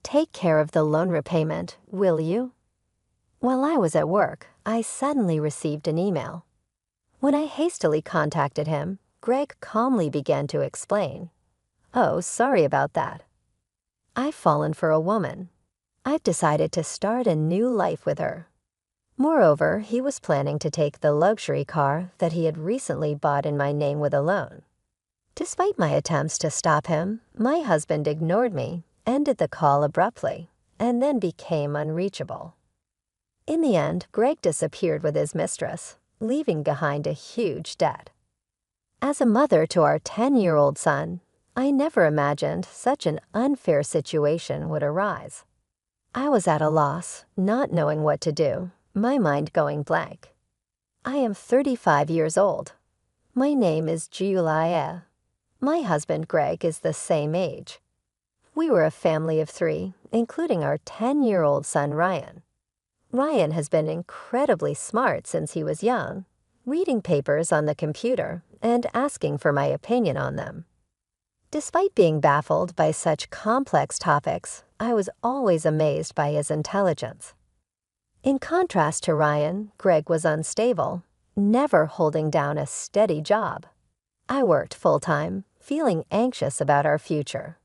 take care of the loan repayment, will you?" While I was at work, I suddenly received an email. When I hastily contacted him, Greg calmly began to explain. "Oh, sorry about that. I've fallen for a woman. I've decided to start a new life with her." Moreover, he was planning to take the luxury car that he had recently bought in my name with a loan. Despite my attempts to stop him, my husband ignored me, ended the call abruptly, and then became unreachable. In the end, Greg disappeared with his mistress, leaving behind a huge debt. As a mother to our 10-year-old son, I never imagined such an unfair situation would arise. I was at a loss, not knowing what to do, my mind going blank. I am 35 years old. My name is Julia. My husband Greg is the same age. We were a family of 3, including our 10-year-old son Ryan. Ryan has been incredibly smart since he was young, reading papers on the computer and asking for my opinion on them. Despite being baffled by such complex topics, I was always amazed by his intelligence. In contrast to Ryan, Greg was unstable, never holding down a steady job. I worked full-time, feeling anxious about our future.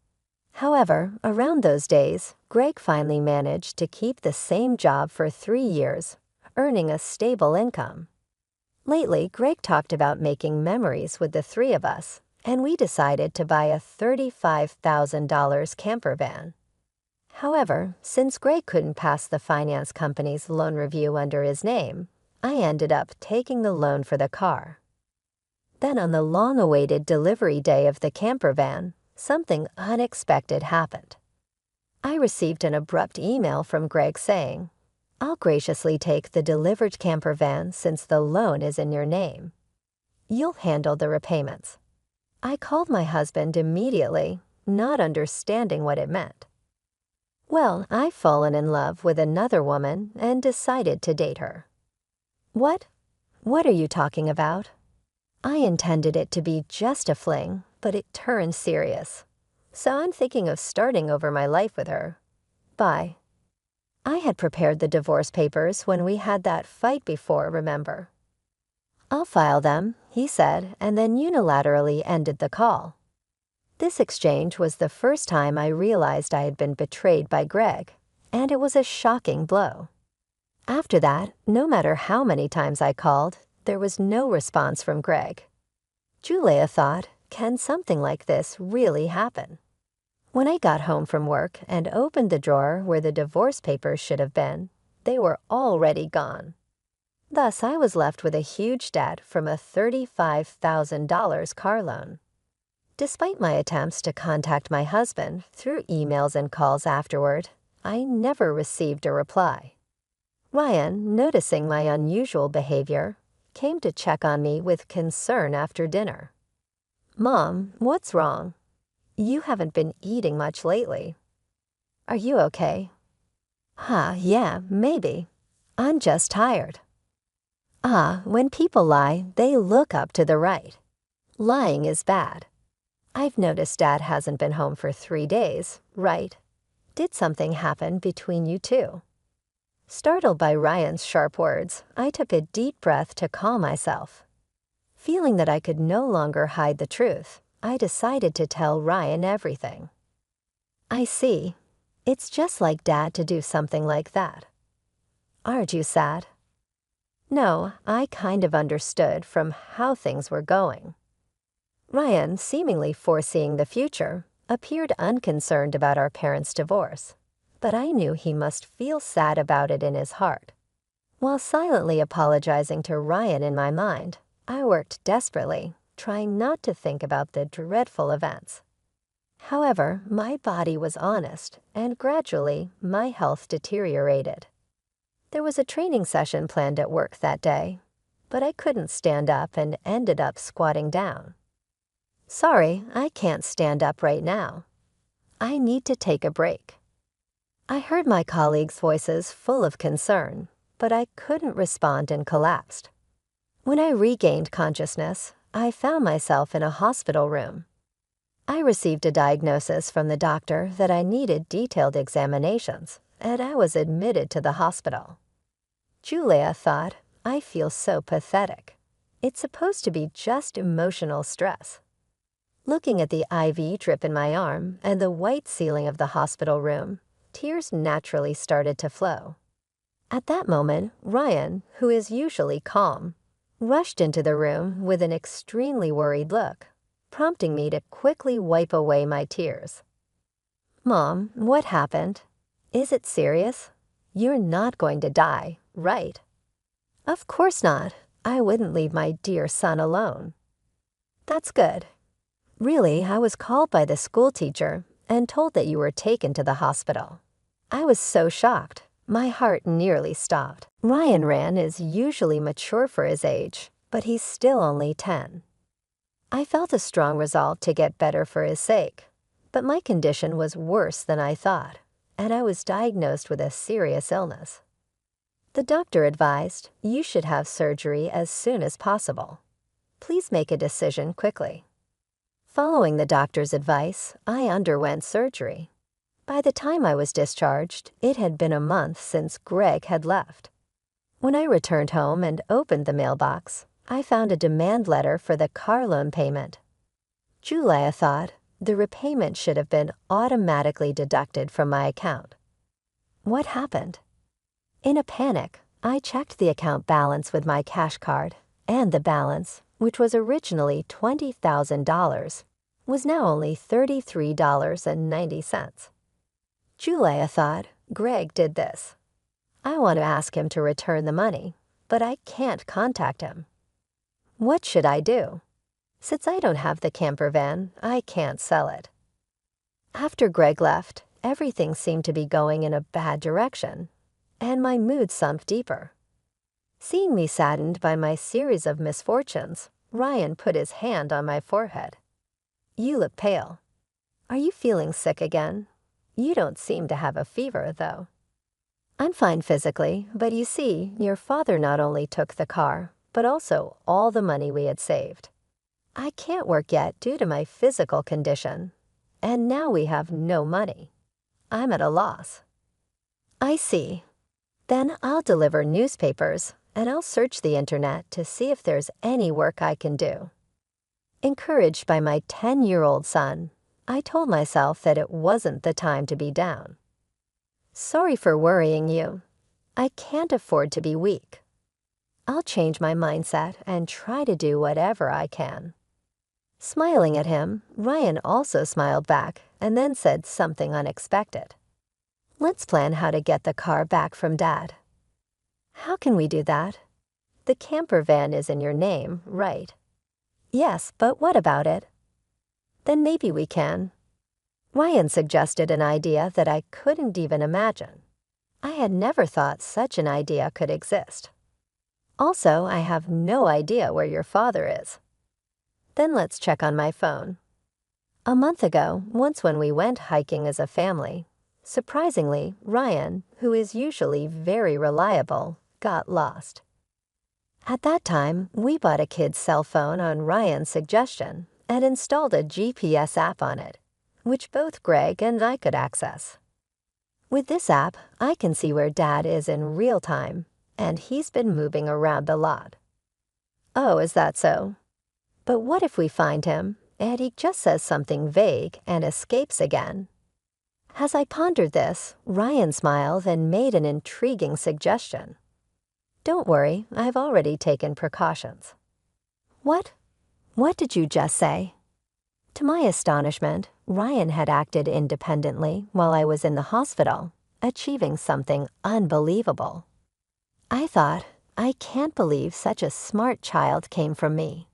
However, around those days, Greg finally managed to keep the same job for 3 years, earning a stable income. Lately, Greg talked about making memories with the 3 of us, and we decided to buy a $35,000 camper van. However, since Greg couldn't pass the finance company's loan review under his name, I ended up taking the loan for the car. Then on the long-awaited delivery day of the camper van, something unexpected happened. I received an abrupt email from Greg saying, "I'll graciously take the delivered camper van since the loan is in your name. You'll handle the repayments." I called my husband immediately, not understanding what it meant. Well, I've fallen in love with another woman and decided to date her. What? What are you talking about? I intended it to be just a fling, but it turned serious. So I'm thinking of starting over my life with her. Bye. I had prepared the divorce papers when we had that fight before, remember? "I'll file them," he said, and then unilaterally ended the call. This exchange was the first time I realized I had been betrayed by Greg, and it was a shocking blow. After that, no matter how many times I called, there was no response from Greg. Julia thought, can something like this really happen? When I got home from work and opened the drawer where the divorce papers should have been, they were already gone. Thus, I was left with a huge debt from a $35,000 car loan. Despite my attempts to contact my husband through emails and calls afterward, I never received a reply. Ryan, noticing my unusual behavior, came to check on me with concern after dinner. "Mom, what's wrong? You haven't been eating much lately. Are you okay?" Yeah, maybe. I'm just tired." When people lie, they look up to the right. Lying is bad. I've noticed Dad hasn't been home for 3 days, right? Did something happen between you two? Startled by Ryan's sharp words, I took a deep breath to calm myself. Feeling that I could no longer hide the truth, I decided to tell Ryan everything. "I see. It's just like Dad to do something like that. Aren't you sad?" No, I kind of understood from how things were going. Ryan, seemingly foreseeing the future, appeared unconcerned about our parents' divorce, but I knew he must feel sad about it in his heart. While silently apologizing to Ryan in my mind, I worked desperately, trying not to think about the dreadful events. However, my body was honest, and gradually, my health deteriorated. There was a training session planned at work that day, but I couldn't stand up and ended up squatting down. "Sorry, I can't stand up right now. I need to take a break." I heard my colleagues' voices full of concern, but I couldn't respond and collapsed. When I regained consciousness, I found myself in a hospital room. I received a diagnosis from the doctor that I needed detailed examinations, and I was admitted to the hospital. Julia thought, I feel so pathetic. It's supposed to be just emotional stress. Looking at the IV drip in my arm and the white ceiling of the hospital room, tears naturally started to flow. At that moment, Ryan, who is usually calm, rushed into the room with an extremely worried look, prompting me to quickly wipe away my tears. Mom, what happened? Is it serious? You're not going to die, right? Of course not. I wouldn't leave my dear son alone. That's good. Really, I was called by the school teacher and told that you were taken to the hospital. I was so shocked. My heart nearly stopped. Ryan Rand is usually mature for his age, but he's still only 10. I felt a strong resolve to get better for his sake, but my condition was worse than I thought, and I was diagnosed with a serious illness. The doctor advised you should have surgery as soon as possible. Please make a decision quickly. Following the doctor's advice, I underwent surgery. By the time I was discharged, it had been a month since Greg had left. When I returned home and opened the mailbox, I found a demand letter for the car loan payment. Julia thought the repayment should have been automatically deducted from my account. What happened? In a panic, I checked the account balance with my cash card, and the balance, which was originally $20,000, was now only $33.90. Julia thought, Greg did this. I want to ask him to return the money, but I can't contact him. What should I do? Since I don't have the camper van, I can't sell it. After Greg left, everything seemed to be going in a bad direction, and my mood sunk deeper. Seeing me saddened by my series of misfortunes, Ryan put his hand on my forehead. You look pale. Are you feeling sick again? You don't seem to have a fever, though. I'm fine physically, but you see, your father not only took the car, but also all the money we had saved. I can't work yet due to my physical condition, and now we have no money. I'm at a loss. I see. Then I'll deliver newspapers, and I'll search the internet to see if there's any work I can do. Encouraged by my 10-year-old son, I told myself that it wasn't the time to be down. Sorry for worrying you. I can't afford to be weak. I'll change my mindset and try to do whatever I can. Smiling at him, Ryan also smiled back and then said something unexpected. Let's plan how to get the car back from Dad. How can we do that? The camper van is in your name, right? Yes, but what about it? Then maybe we can. Ryan suggested an idea that I couldn't even imagine. I had never thought such an idea could exist. Also, I have no idea where your father is. Then let's check on my phone. A month ago, once when we went hiking as a family, surprisingly, Ryan, who is usually very reliable, got lost. At that time, we bought a kid's cell phone on Ryan's suggestion and installed a GPS app on it, which both Greg and I could access. With this app, I can see where Dad is in real time, and he's been moving around a lot. Oh, is that so? But what if we find him, and he just says something vague and escapes again? As I pondered this, Ryan smiled and made an intriguing suggestion. Don't worry, I've already taken precautions. What? What did you just say? To my astonishment, Ryan had acted independently while I was in the hospital, achieving something unbelievable. I thought, I can't believe such a smart child came from me.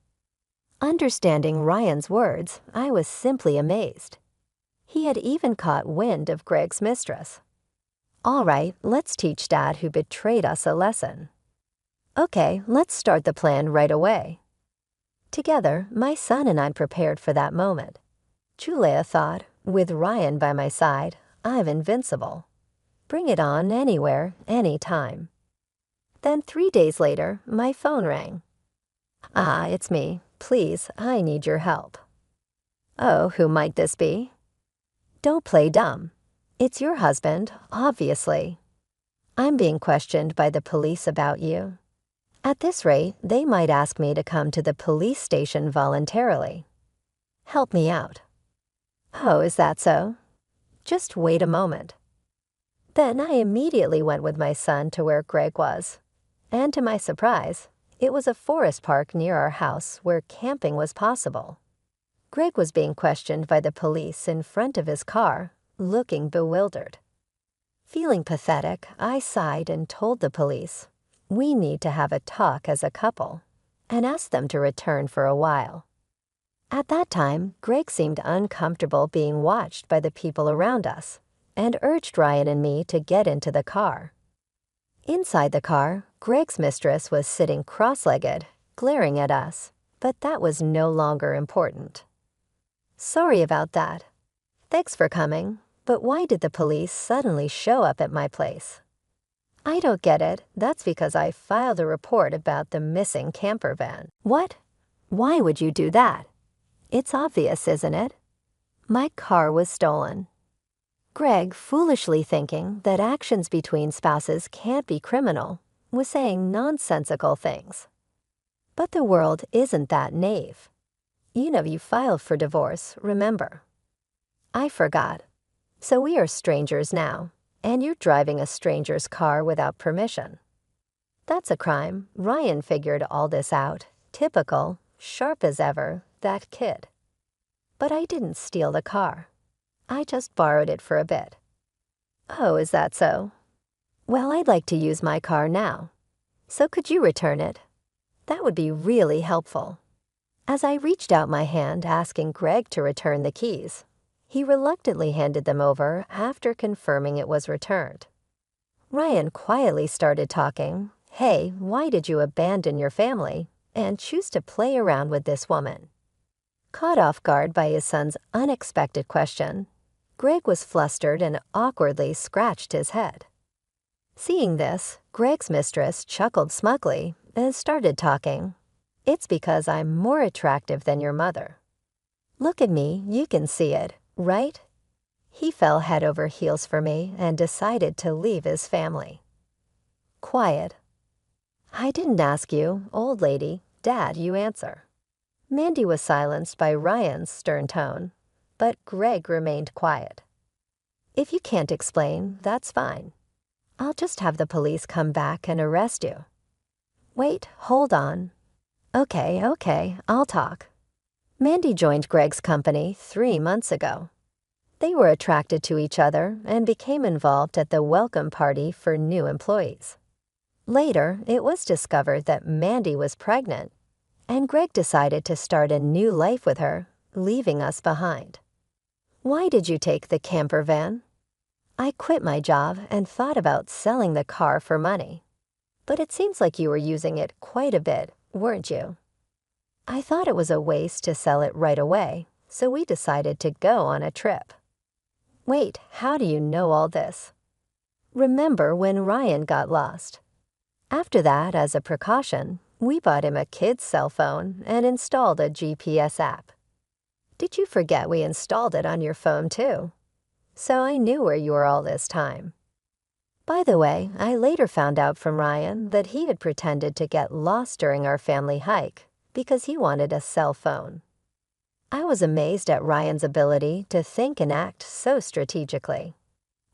Understanding Ryan's words, I was simply amazed. He had even caught wind of Greg's mistress. All right, let's teach Dad who betrayed us a lesson. Okay, let's start the plan right away. Together, my son and I prepared for that moment. Julia thought, with Ryan by my side, I'm invincible. Bring it on anywhere, anytime. Then 3 days later, my phone rang. Ah, it's me. Please, I need your help. Oh, who might this be? Don't play dumb. It's your husband, obviously. I'm being questioned by the police about you. At this rate, they might ask me to come to the police station voluntarily. Help me out. Oh, is that so? Just wait a moment. Then I immediately went with my son to where Greg was. And to my surprise, it was a forest park near our house where camping was possible. Greg was being questioned by the police in front of his car, looking bewildered. Feeling pathetic, I sighed and told the police, we need to have a talk as a couple, and asked them to return for a while. At that time, Greg seemed uncomfortable being watched by the people around us, and urged Ryan and me to get into the car. Inside the car, Greg's mistress was sitting cross-legged, glaring at us, but that was no longer important. Sorry about that. Thanks for coming, but why did the police suddenly show up at my place? I don't get it. That's because I filed a report about the missing camper van. What? Why would you do that? It's obvious, isn't it? My car was stolen. Greg, foolishly thinking that actions between spouses can't be criminal, was saying nonsensical things. But the world isn't that naive. You filed for divorce, remember? I forgot. So we are strangers now, and you're driving a stranger's car without permission. That's a crime. Ryan figured all this out. Typical, sharp as ever, that kid. But I didn't steal the car. I just borrowed it for a bit. Oh, is that so? Well, I'd like to use my car now. So could you return it? That would be really helpful. As I reached out my hand asking Greg to return the keys, he reluctantly handed them over after confirming it was returned. Ryan quietly started talking, "Hey, why did you abandon your family and choose to play around with this woman?" Caught off guard by his son's unexpected question, Greg was flustered and awkwardly scratched his head. Seeing this, Greg's mistress chuckled smugly and started talking. It's because I'm more attractive than your mother. Look at me, you can see it, right? He fell head over heels for me and decided to leave his family. Quiet. I didn't ask you, old lady. Dad, you answer. Mandy was silenced by Ryan's stern tone, but Greg remained quiet. If you can't explain, that's fine. I'll just have the police come back and arrest you. Wait, hold on. Okay, I'll talk. Mandy joined Greg's company 3 months ago. They were attracted to each other and became involved at the welcome party for new employees. Later, it was discovered that Mandy was pregnant, and Greg decided to start a new life with her, leaving us behind. Why did you take the camper van? I quit my job and thought about selling the car for money. But it seems like you were using it quite a bit, weren't you? I thought it was a waste to sell it right away, so we decided to go on a trip. Wait, how do you know all this? Remember when Ryan got lost? After that, as a precaution, we bought him a kid's cell phone and installed a GPS app. Did you forget we installed it on your phone too? So I knew where you were all this time. By the way, I later found out from Ryan that he had pretended to get lost during our family hike because he wanted a cell phone. I was amazed at Ryan's ability to think and act so strategically.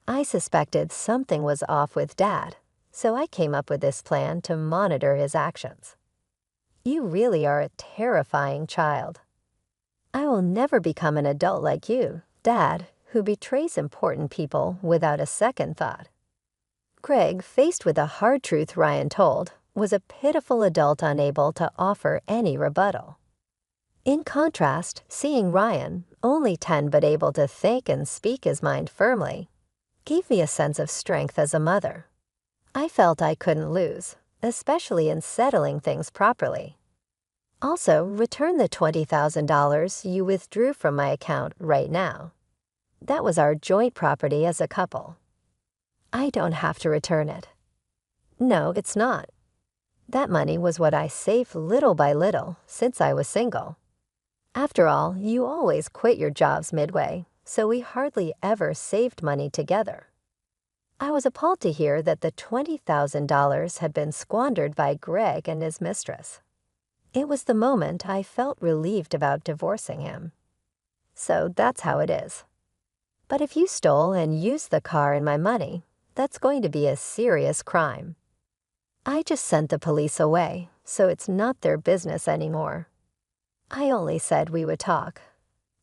I suspected something was off with Dad, so I came up with this plan to monitor his actions. You really are a terrifying child. I will never become an adult like you, Dad, who betrays important people without a second thought. Greg, faced with the hard truth Ryan told, was a pitiful adult unable to offer any rebuttal. In contrast, seeing Ryan, only 10 but able to think and speak his mind firmly, gave me a sense of strength as a mother. I felt I couldn't lose, especially in settling things properly. Also, return the $20,000 you withdrew from my account right now. That was our joint property as a couple. I don't have to return it. No, it's not. That money was what I saved little by little since I was single. After all, you always quit your jobs midway, so we hardly ever saved money together. I was appalled to hear that the $20,000 had been squandered by Greg and his mistress. It was the moment I felt relieved about divorcing him. So that's how it is. But if you stole and used the car and my money, that's going to be a serious crime. I just sent the police away, so it's not their business anymore. I only said we would talk.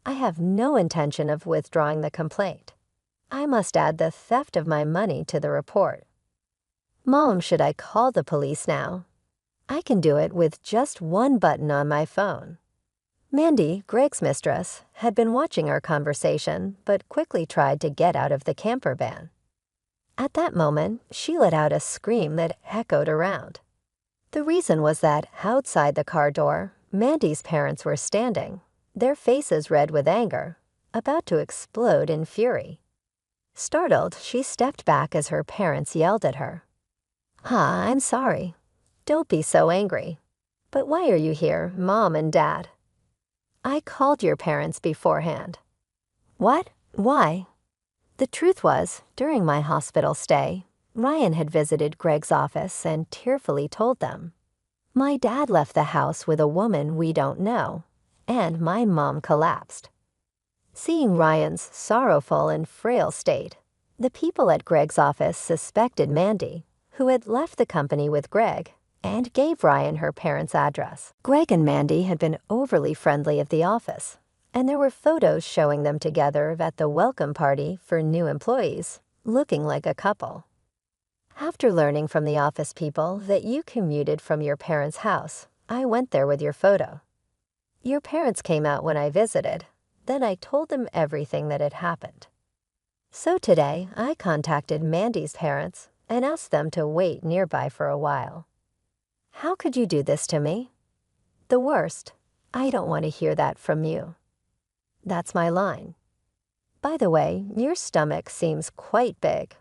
I have no intention of withdrawing the complaint. I must add the theft of my money to the report. Mom, should I call the police now? I can do it with just one button on my phone. Mandy, Greg's mistress, had been watching our conversation, but quickly tried to get out of the camper van. At that moment, she let out a scream that echoed around. The reason was that outside the car door, Mandy's parents were standing, their faces red with anger, about to explode in fury. Startled, she stepped back as her parents yelled at her. I'm sorry. Don't be so angry. But why are you here, Mom and Dad? I called your parents beforehand. What? Why? The truth was, during my hospital stay, Ryan had visited Greg's office and tearfully told them, my dad left the house with a woman we don't know, and my mom collapsed. Seeing Ryan's sorrowful and frail state, the people at Greg's office suspected Mandy, who had left the company with Greg, and gave Ryan her parents' address. Greg and Mandy had been overly friendly at the office, and there were photos showing them together at the welcome party for new employees, looking like a couple. After learning from the office people that you commuted from your parents' house, I went there with your photo. Your parents came out when I visited. Then I told them everything that had happened. So today, I contacted Mandy's parents and asked them to wait nearby for a while. How could you do this to me? The worst, I don't want to hear that from you. That's my line. By the way, your stomach seems quite big.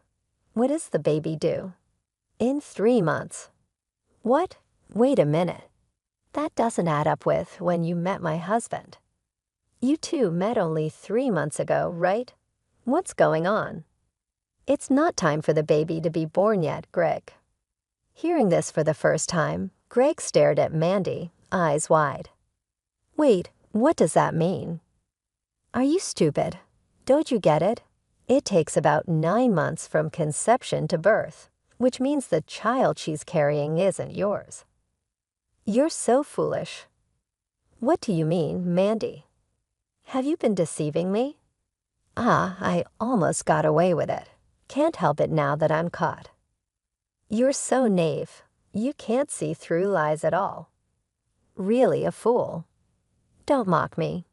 What does the baby do? In 3 months. What? Wait a minute. That doesn't add up with when you met my husband. You two met only 3 months ago, right? What's going on? It's not time for the baby to be born yet, Greg. Hearing this for the first time, Greg stared at Mandy, eyes wide. Wait, what does that mean? Are you stupid? Don't you get it? It takes about 9 months from conception to birth, which means the child she's carrying isn't yours. You're so foolish. What do you mean, Mandy? Have you been deceiving me? I almost got away with it. Can't help it now that I'm caught. You're so naive. You can't see through lies at all. Really a fool. Don't mock me.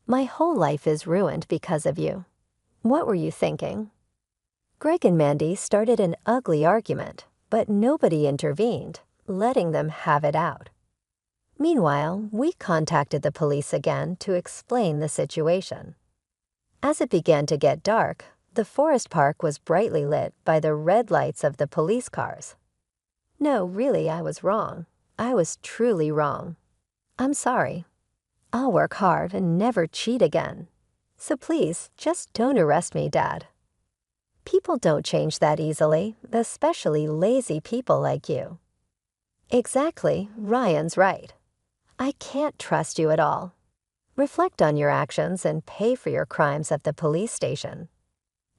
My whole life is ruined because of you. What were you thinking? Greg and Mandy started an ugly argument, but nobody intervened, letting them have it out. Meanwhile, we contacted the police again to explain the situation. As it began to get dark, the forest park was brightly lit by the red lights of the police cars. No, really, I was wrong. I was truly wrong. I'm sorry. I'll work hard and never cheat again. So please, just don't arrest me, Dad. People don't change that easily, especially lazy people like you. Exactly, Ryan's right. I can't trust you at all. Reflect on your actions and pay for your crimes at the police station.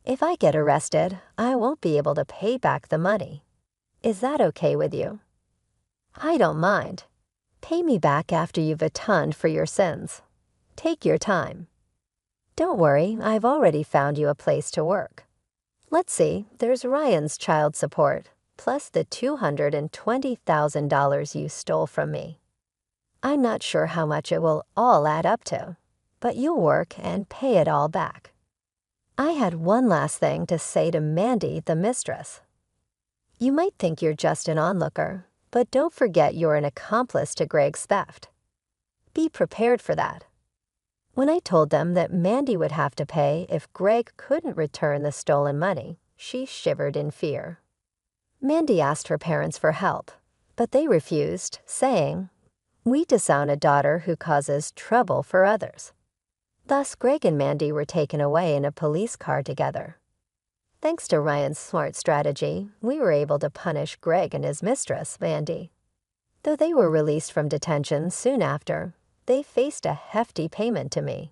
If I get arrested, I won't be able to pay back the money. Is that okay with you? I don't mind. Pay me back after you've atoned for your sins. Take your time. Don't worry, I've already found you a place to work. Let's see, there's Ryan's child support, plus the $220,000 you stole from me. I'm not sure how much it will all add up to, but you'll work and pay it all back. I had one last thing to say to Mandy, the mistress. You might think you're just an onlooker, but don't forget you're an accomplice to Greg's theft. Be prepared for that. When I told them that Mandy would have to pay if Greg couldn't return the stolen money, she shivered in fear. Mandy asked her parents for help, but they refused, saying, We disown a daughter who causes trouble for others. Thus, Greg and Mandy were taken away in a police car together. Thanks to Ryan's smart strategy, we were able to punish Greg and his mistress, Mandy. Though they were released from detention soon after, they faced a hefty payment to me.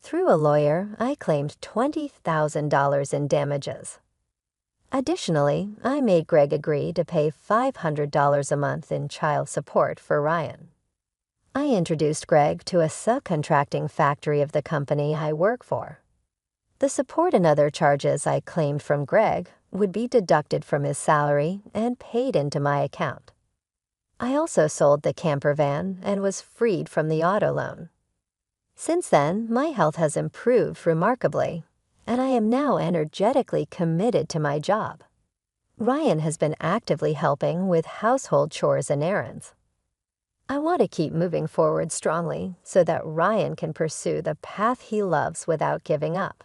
Through a lawyer, I claimed $20,000 in damages. Additionally, I made Greg agree to pay $500 a month in child support for Ryan. I introduced Greg to a subcontracting factory of the company I work for. The support and other charges I claimed from Greg would be deducted from his salary and paid into my account. I also sold the camper van and was freed from the auto loan. Since then, my health has improved remarkably, and I am now energetically committed to my job. Ryan has been actively helping with household chores and errands. I want to keep moving forward strongly so that Ryan can pursue the path he loves without giving up.